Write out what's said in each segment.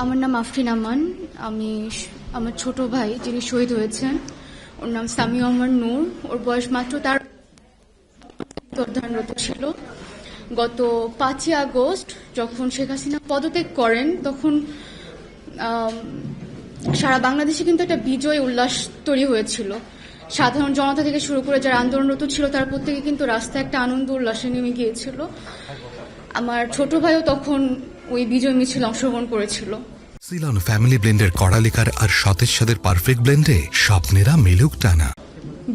আমার নাম আফরিন আমান। আমি আমার ছোট ভাই যিনি শহীদ হয়েছেন, ওর নাম সামি ওমর নূর। ওর বয়স মাত্র তার অধ্যয়নরত ছিল। গত 5ই আগস্ট যখন শেখ হাসিনা পদত্যাগ করেন, তখন সারা বাংলাদেশে কিন্তু একটা বিজয় উল্লাস তৈরি হয়েছিল। সাধারণ জনতা থেকে শুরু করে যারা আন্দোলনরত ছিল তার প্রত্যেকে কিন্তু রাস্তায় একটা আনন্দ উল্লাসে নেমে গিয়েছিল। আমার ছোট ভাইও তখন ওই বিজয় মিছিল অংশগ্রহণ করেছিল। সিলন ফ্যামিলি ব্লেন্ডের কড়ালিকার আর সতেজ সাদের পারফেক্ট ব্লেন্ডে স্বপ্নেরা মিলুক টানা।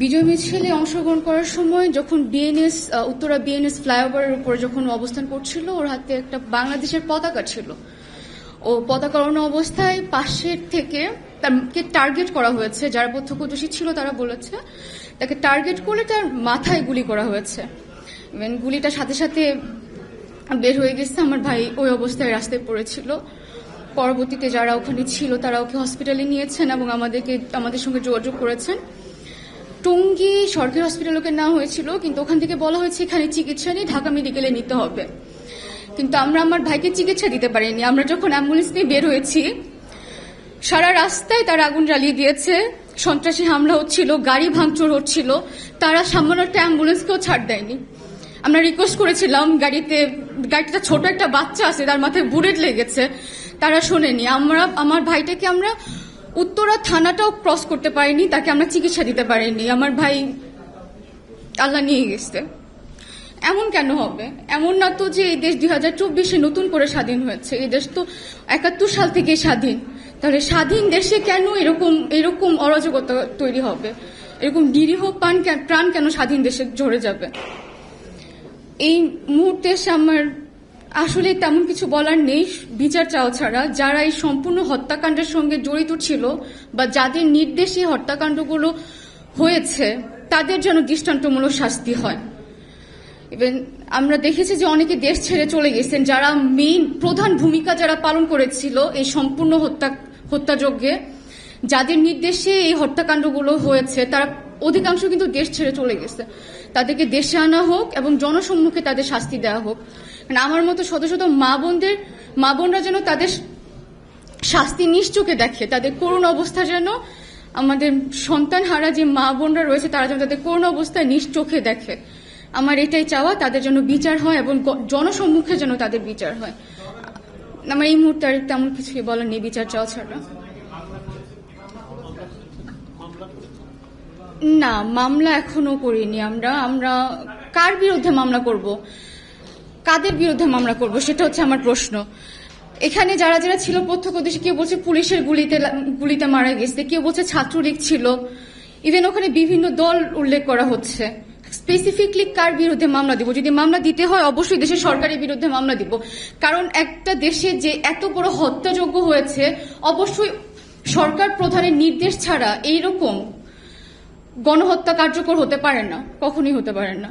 বিজয় মিছিলে অংশগ্রহণ করার সময় যখন বিএনএস উত্তরা বিএনএস ফ্লাইওভারের উপরে যখন অবস্থান করছিল, ওর হাতে একটা বাংলাদেশের পতাকা ছিল। ও পতাকা ওড়ানো অবস্থায় পাশের থেকে তাকে টার্গেট করা হয়েছে। যারা প্রত্যক্ষদর্শী ছিল তারা বলেছে তাকে টার্গেট করে তার মাথায় গুলি করা হয়েছে। গুলিটা সাথে সাথে বের হয়ে গেছে। আমার ভাই ওই অবস্থায় রাস্তায় পড়েছিল। পরবর্তীতে যারা ওখানে ছিল তারা ওকে হসপিটালে নিয়েছেন এবং আমাদের সঙ্গে যোগাযোগ করেছেন। টঙ্গী সরকারি হসপিটালে ওকে নেওয়া হয়েছিল, কিন্তু ওখান থেকে বলা হয়েছে এখানে চিকিৎসা নিয়ে ঢাকা মেডিকেলে নিতে হবে। কিন্তু আমরা আমার ভাইকে চিকিৎসা দিতে পারিনি। আমরা যখন অ্যাম্বুলেন্স নিয়ে বের হয়েছি, সারা রাস্তায় তারা আগুন জ্বালিয়ে দিয়েছে, সন্ত্রাসী হামলা হচ্ছিল, গাড়ি ভাঙচুর হচ্ছিল। তারা সামান্য একটা অ্যাম্বুলেন্সকেও ছাড় দেয়নি। আমরা রিকোয়েস্ট করেছিলাম, গাড়িটা ছোট একটা বাচ্চা আছে, তার মাথায় বুলেট লেগেছে, তারা শোনেনি। আমার ভাইটাকে আমরা উত্তরা থানাটাও ক্রস করতে পারিনি, তাকে আমরা চিকিৎসা দিতে পারিনি। আমার ভাই আল্লাহ নিয়ে গেছে। এমন কেন হবে? এমন না তো যে এই দেশ 2024-এ নতুন করে স্বাধীন হয়েছে। এই দেশ তো 71 সাল থেকে স্বাধীন। তাহলে স্বাধীন দেশে কেন এরকম অরাজকতা তৈরি হবে? এরকম নিরীহ প্রাণ কেন স্বাধীন দেশে ঝরে যাবে? এই মুহূর্তে আমার আসলে তেমন কিছু বলার নেই, বিচার চাওয়া ছাড়া। যারা এই সম্পূর্ণ হত্যাকাণ্ডের সঙ্গে জড়িত ছিল বা যাদের নির্দেশে হত্যাকাণ্ডগুলো হয়েছে, তাদের যেন দৃষ্টান্তমূলক শাস্তি হয়। ইভেন আমরা দেখেছি যে অনেকে দেশ ছেড়ে চলে গেছেন, যারা প্রধান ভূমিকা যারা পালন করেছিল এই সম্পূর্ণ হত্যাযজ্ঞে, যাদের নির্দেশে এই হত্যাকাণ্ডগুলো হয়েছে, তারা অধিকাংশ কিন্তু দেশ ছেড়ে চলে গেছে। তাদেরকে দেশে আনা হোক এবং জনসম্মুখে তাদের শাস্তি দেওয়া হোক। আমার মতো শত শত মা বোনরা যেন তাদের শাস্তি নিশ্চোখে দেখে। তাদের করুণ অবস্থা যেন, আমাদের সন্তান হারা যে মা বোনরা রয়েছে তারা যেন তাদের করুণ অবস্থায় নিশ্চোখে দেখে। আমার এটাই চাওয়া, তাদের জন্য বিচার হয় এবং জনসম্মুখে যেন তাদের বিচার হয়। আমার এই মুহূর্তে আর তেমন কিছু বলার নেই বিচার চাওয়া ছাড়া। না, মামলা এখনো করিনি। আমরা কার বিরুদ্ধে মামলা করব, কাদের বিরুদ্ধে মামলা করব, সেটা হচ্ছে আমার প্রশ্ন। এখানে যারা যারা ছিল প্রত্যক্ষদর্শী, কেউ বলছে পুলিশের গুলিতে মারা গেছে, কেউ বলছে ছাত্রলীগ ছিল। ইভেন ওখানে বিভিন্ন দল উল্লেখ করা হচ্ছে। স্পেসিফিকলি কার বিরুদ্ধে মামলা দিব? যদি মামলা দিতে হয় অবশ্যই দেশের সরকারের বিরুদ্ধে মামলা দিব। কারণ একটা দেশে যে এত বড় হত্যাযজ্ঞ হয়েছে, অবশ্যই সরকার প্রধানের নির্দেশ ছাড়া এইরকম গণহত্যা কার্যকর হতে পারে না, কখনোই হতে পারে না।